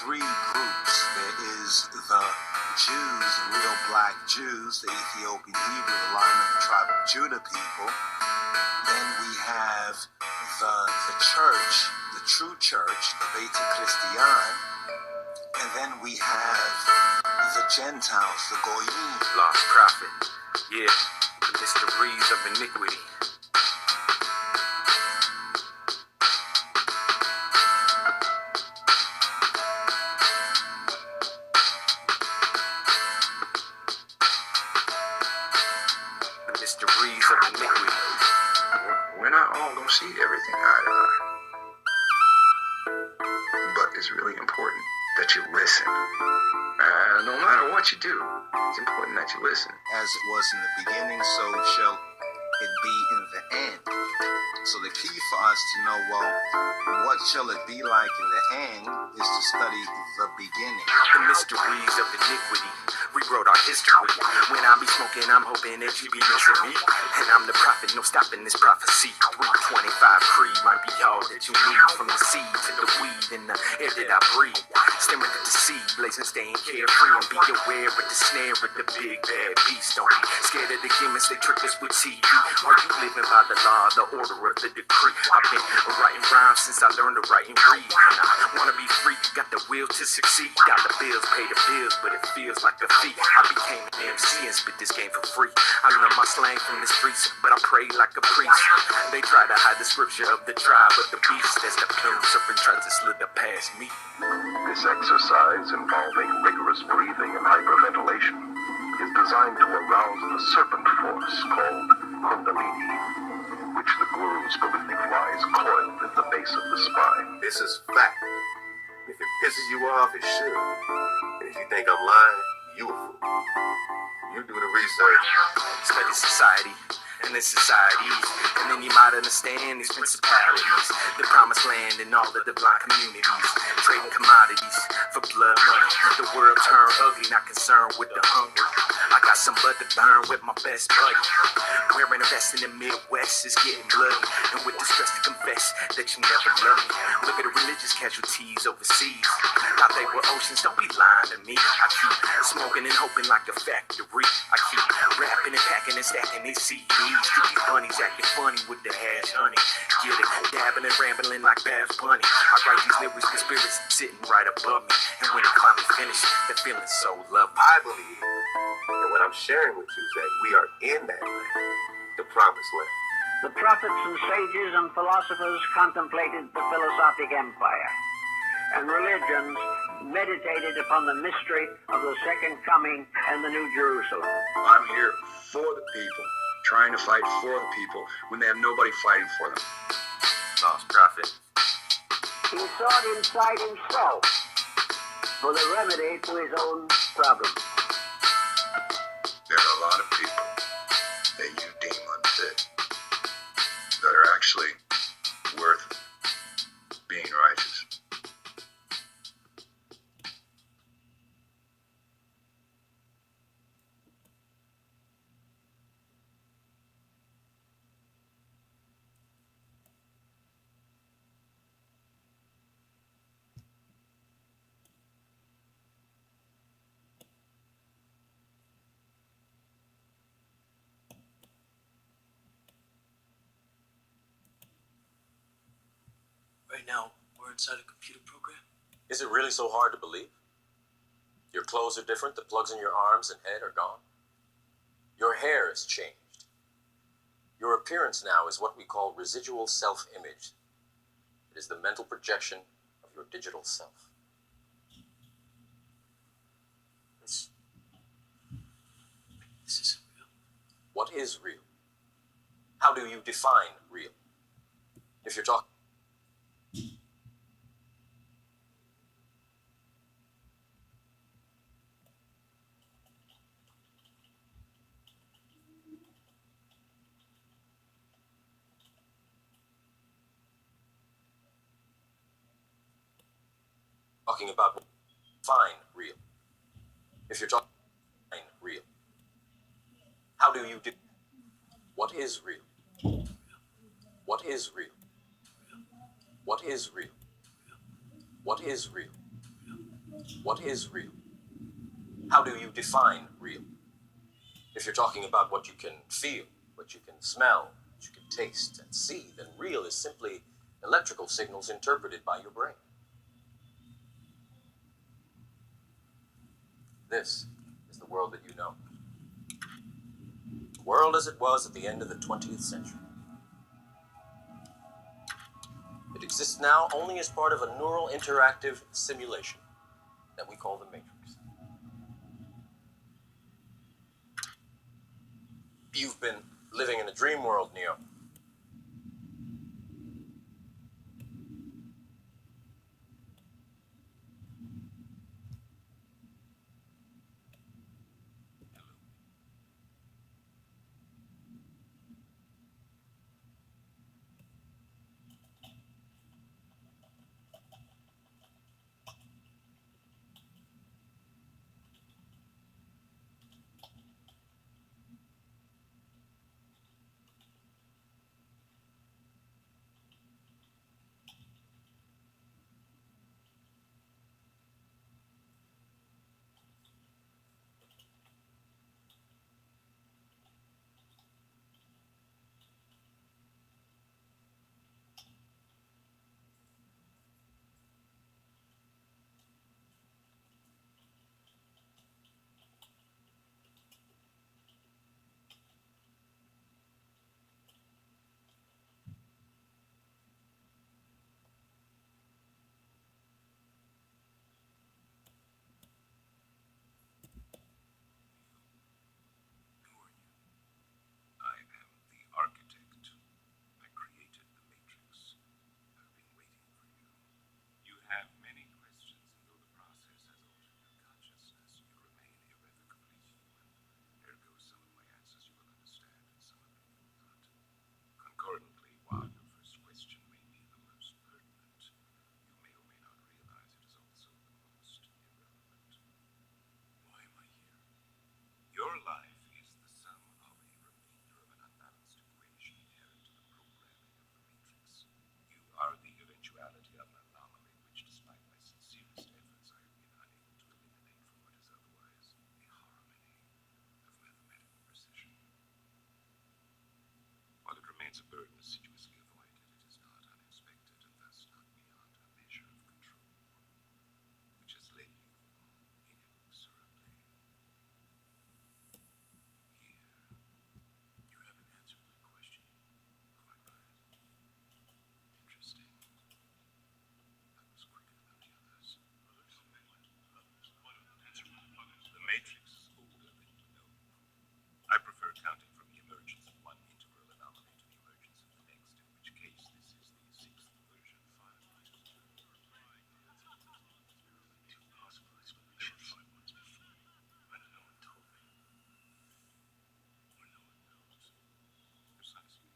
three groups. There is the Jews, real black Jews, the Ethiopian Hebrew, the line of the tribe of Judah people. Then we have the church, the true church, the Beta Christian. And then we have the Gentiles, the Goyim. Lost prophet, yeah, the mysteries of iniquity. The mysteries of iniquity. We're not all going to see everything eye to eye. But it's really important that you listen. No matter what you do, it's important that you listen. As it was in the beginning, so shall it be in the end. So the key for us to know, well, what shall it be like in the end is to study the beginning. The mysteries of iniquity rewrote our history. When I be smoking, I'm hoping that you be missing me. And I'm the prophet, no stopping this prophecy. 325 creed might be all that you need. From the seed to the weed and the air that I breathe. Staring at the seed, blazing, staying carefree. And be aware of the snare of the big bad beast. Don't be scared of the gimmicks they trick us with TV. Are you living by the law, the order of the decree? I've been writing rhymes since I learned to write and read. And I wanna be free, got the will to succeed. Got the bills, pay the bills, but it feels like a fee. I became an MC and spit this game for free. I learned my slang from the streets, but I pray like a priest. They try to hide the scripture of the tribe of the beast. As the plume serpent tries to slither past me. This exercise, involving rigorous breathing and hyperventilation, is designed to arouse the serpent force called kundalini, which the gurus believe lies coiled at the base of the spine. This is fact. If it pisses you off, it should. And if you think I'm lying, you a fool. You do the research. Study society and the societies, and then you might understand these principalities, the promised land and all the divine communities, trading commodities for blood money. The world turned ugly, not concerned with the hunger. I got some blood to burn with my best buddy. Wearing a vest in the Midwest is getting bloody, and with distress to confess that you never loved me. Look at the religious casualties overseas. Thought they were oceans, don't be lying to me. I keep smoking and hoping like a factory. I keep rapping and packing and stacking these CDs. Get these bunnies acting funny with the hash honey. Get it, dabbing and rambling like Babs Bunny. I write these lyrics with spirits sitting right above me, and when it finally finished, the feeling's so lovely. I believe, and what I'm sharing with you is that we are in that land, the promised land. The prophets and sages and philosophers contemplated the philosophic empire, and religions meditated upon the mystery of the second coming and the New Jerusalem. I'm here for the people, trying to fight for the people when they have nobody fighting for them. Lost prophet. He sought inside himself for the remedy to his own problem. There are a lot of people that you deem unfit that are actually worth being righteous. Right now, we're inside a computer program. Is it really so hard to believe? Your clothes are different, the plugs in your arms and head are gone. Your hair has changed. Your appearance now is what we call residual self-image. It is the mental projection of your digital self. This isn't real. What is real? How do you define real? If you're talking about fine real. If you're talking fine real, how do you what is real? What is real? What is real? What is real? What is real? How do you define real? If you're talking about what you can feel, what you can smell, what you can taste and see, then real is simply electrical signals interpreted by your brain. This is the world that you know. The world as it was at the end of the 20th century. It exists now only as part of a neural interactive simulation that we call the Matrix. You've been living in a dream world, Neo. I am the architect. I created the Matrix. I've been waiting for you. You have many questions, and though the process has altered your consciousness, you remain irrevocably human. Ergo, some of my answers you will understand, and some of them you will not. Concurrently, while your first question may be the most pertinent, you may or may not realize it is also the most irrelevant. Why am I here? Your life is the sum of a remainder of an unbalanced equation inherent to the programming of the Matrix. You are the eventuality of an anomaly which, despite my sincerest efforts, I have been unable to eliminate from what is otherwise a harmony of mathematical precision. While it remains a burden assiduously avoided, it is not unexpected and thus not beyond a measure of control, which has led you inexorably here. You haven't answered my question. Quite right. Interesting. That was quicker than the others. The Matrix is older than you know. I prefer counting from the emergence of one integral anomaly to the emergence of the next, in which case this is the sixth version. Two possible explanations. But no one told me. Or no one knows. Precisely.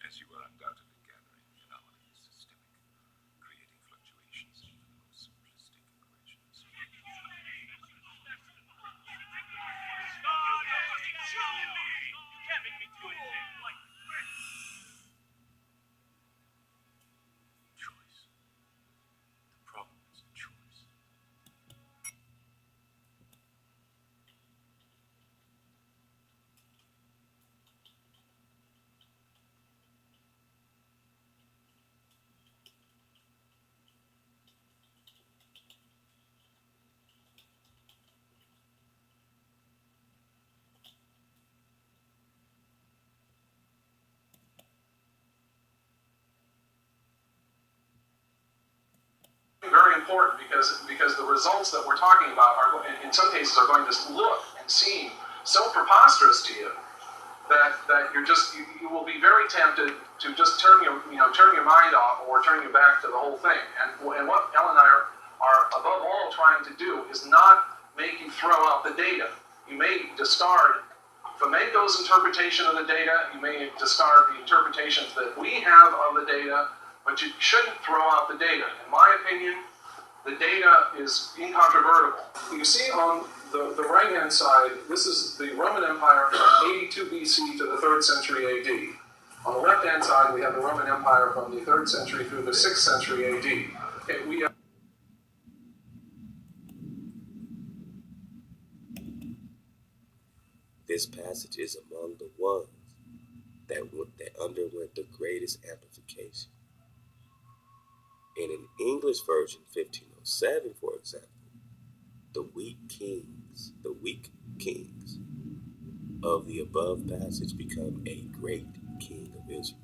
As you are undoubtedly gathering, the anomaly is systemic, creating fluctuations in even the most simplistic equations. Choice. The problem is choice. Very important because the results that we're talking about are in some cases are going to look and seem so preposterous to you that you will be very tempted to just turn your mind off or turn your back to the whole thing. And what Ellen and I are above all trying to do is not make you throw out the data. You may discard Flamenco's interpretation of the data. You may discard the interpretations that we have of the data. But you shouldn't throw out the data. In my opinion, the data is incontrovertible. You see on the right-hand side, this is the Roman Empire from 82 BC to the 3rd century AD. On the left-hand side, we have the Roman Empire from the 3rd century through the 6th century AD. Okay, This passage is among the ones that underwent the greatest amplification. In an English version, 1507, for example, the weak kings of the above passage become a great king of Israel,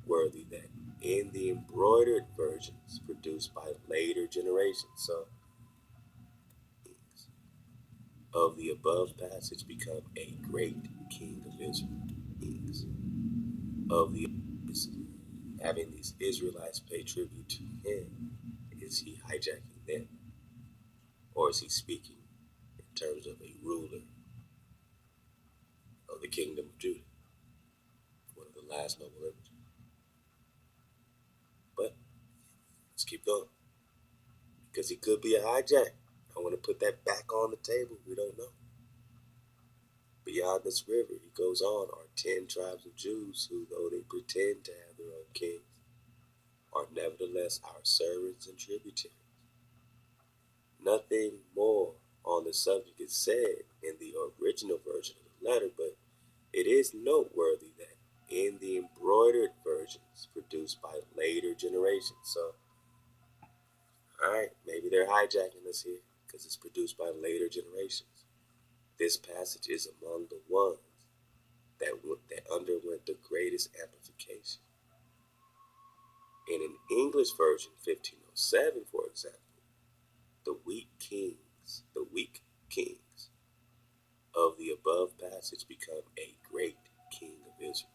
worthy that in the embroidered versions produced by later generations. So, kings of the above passage become a great king of Israel. Kings of the having these Israelites pay tribute to him, is he hijacking them? Or is he speaking in terms of a ruler of the kingdom of Judah? One of the last noble images. But let's keep going. Because he could be a hijack. I want to put that back on the table. We don't know. Beyond this river, he goes on, are 10 tribes of Jews who, though they pretend to have their own kings, are nevertheless our servants and tributaries. Nothing more on the subject is said in the original version of the letter, but it is noteworthy that in the embroidered versions produced by later generations. So, alright, maybe they're hijacking us here because it's produced by later generations. This passage is among the ones that underwent the greatest amplification. In an English version, 1507, for example, the weak kings of the above passage become a great king of Israel.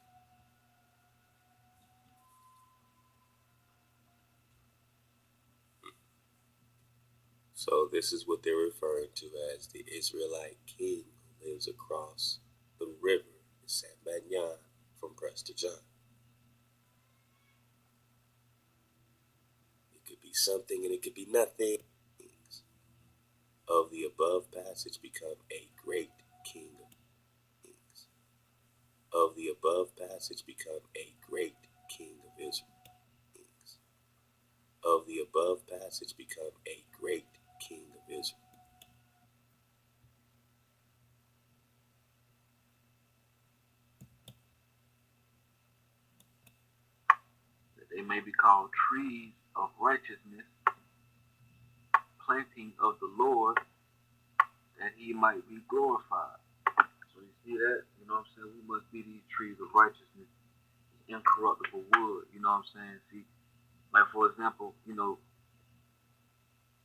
So this is what they're referring to as the Israelite king who lives across the river, the San Banyan, from Prester John. It could be something and it could be nothing. Of the above passage become a great king of kings. Of the above passage become a great king of Israel. Kings. Of the above passage become a great king of Israel. That they may be called trees of righteousness, planting of the Lord, that he might be glorified. So you see that? You know what I'm saying? We must be these trees of righteousness, incorruptible wood. You know what I'm saying? See, like for example, you know,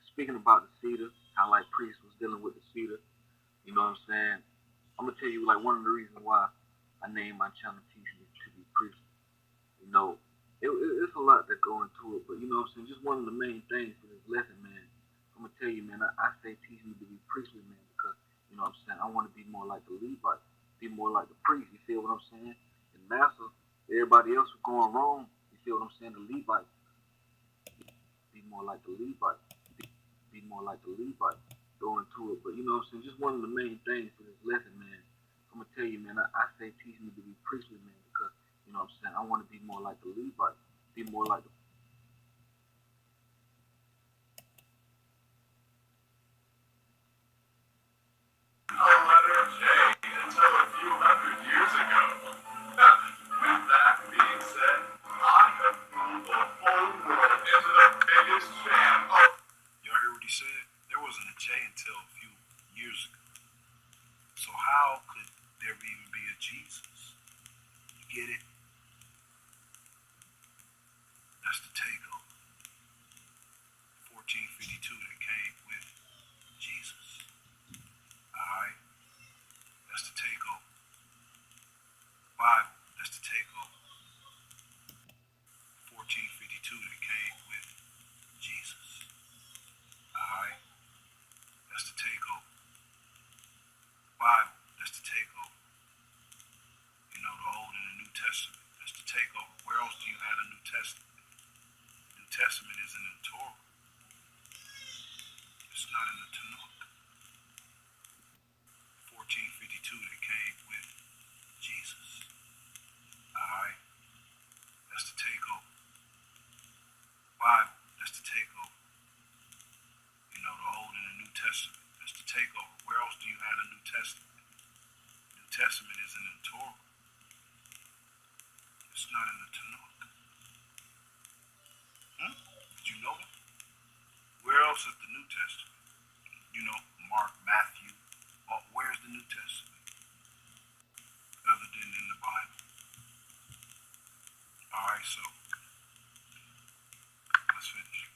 speaking about the cedar, how like priest was dealing with the cedar. You know what I'm saying? I'm gonna tell you like one of the reasons why I named my channel Teaching to be Priest. You know, it's a lot that go into it, but you know what I'm saying? Just one of the main things for this lesson, man. I'm gonna tell you, man, I say teach me to be priestly, man, because you know what I'm saying, I want to be more like the Levite, be more like the priest. You feel what I'm saying? And Master, everybody else was going wrong. You feel what I'm saying? The Levite, be more like the Levite, be more like the Levite. Go into it, but you know what I'm saying? Just one of the main things for this lesson, man. I'm gonna tell you, man, I say teach me to be priestly, man, because you know what I'm saying, I want to be more like the Levite, be more like the It's not in the Tanakh. Did you know that? Where else is the New Testament? You know, Mark, Matthew. Where's the New Testament? Other than in the Bible. Alright, so let's finish.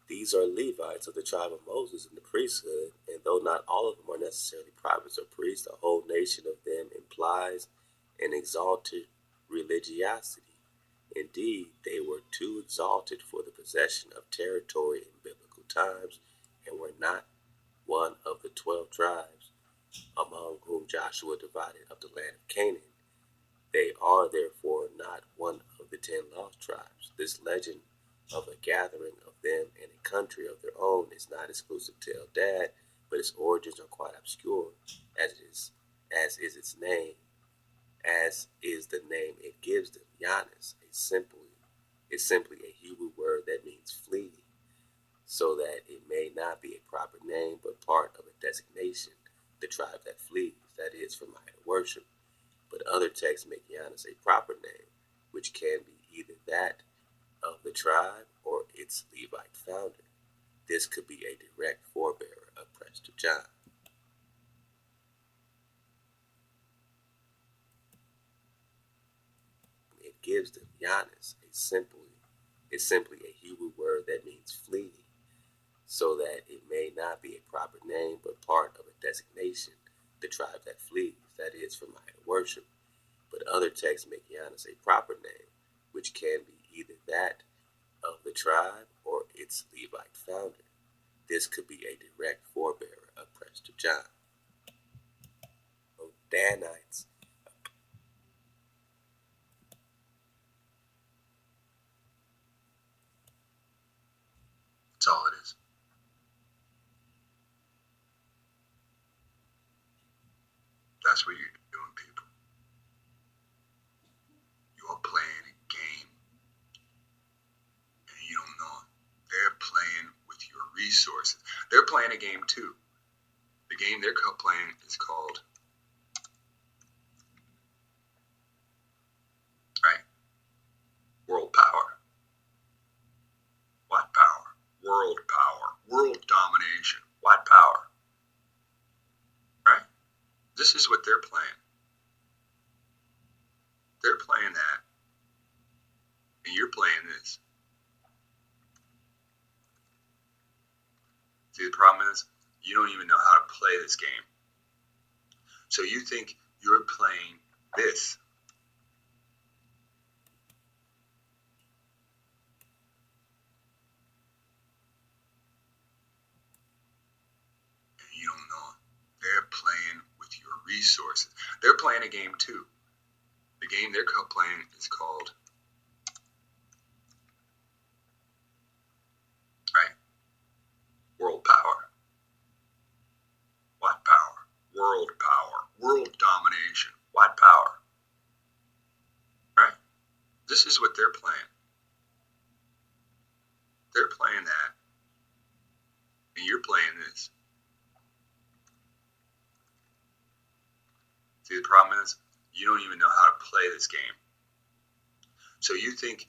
These are Levites of the tribe of Moses in the priesthood, and though not all of them are necessarily prophets or priests, the whole nation of them implies an exalted religiosity. Indeed, they were too exalted for the possession of territory in biblical times, and were not one of the 12 tribes among whom Joshua divided up the land of Canaan. They are therefore not one of the 10 lost tribes. This legend of a gathering of them in a country of their own is not exclusive to Eldad, but its origins are quite obscure, as is its name, as is the name it gives them. Giannis is simply a Hebrew word that means flee, so that it may not be a proper name, but part of a designation, the tribe that flees, that is, from idol worship. But other texts make Giannis a proper name, which can be either that of the tribe or its Levite founder. This could be a direct forebearer of Prester John. It gives them Giannis is simply a Hebrew word that means flee, so that it may not be a proper name, but part of a designation, the tribe that flees, that is, from idol worship. But other texts make Giannis a proper name, which can be either that of the tribe or its Levite founder. This could be a direct forebearer of Prester John. Danites. That's all it is. That's what you're doing, people. You are playing a game, and you don't know it. They're playing with your resources. They're playing a game too. The game they're playing is called, right? World power. What power? World power. World domination. What power? Right? This is what they're playing. They're playing that, and you're playing this. See, the problem is, you don't even know how to play this game. So you think you're playing this. And you don't know it. They're playing with your resources. They're playing a game too. The game they're playing is called, right? World power. What power? World power. World domination. What power? Right? This is what they're playing. They're playing that, and you're playing this. See, the problem is, you don't even know how to play this game. So you think,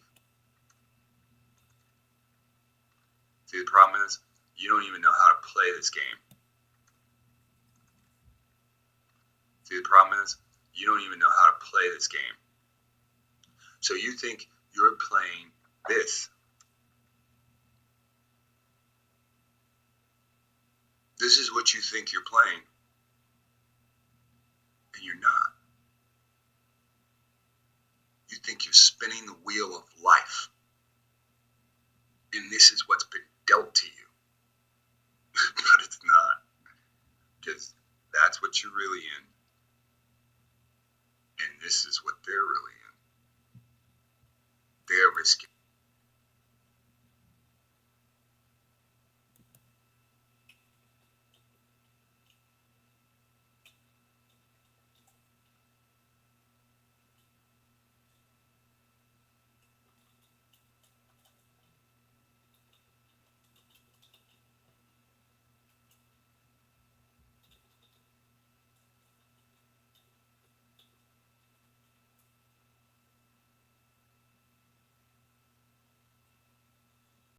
see, the problem is, you don't even know how to play this game. See, the problem is, you don't even know how to play this game. So you think you're playing this. This is what you think you're playing, and you're not. You think you're spinning the wheel of life, and this is what's been dealt to you. But it's not, because that's what you're really in, and this is what they're really in. They're risking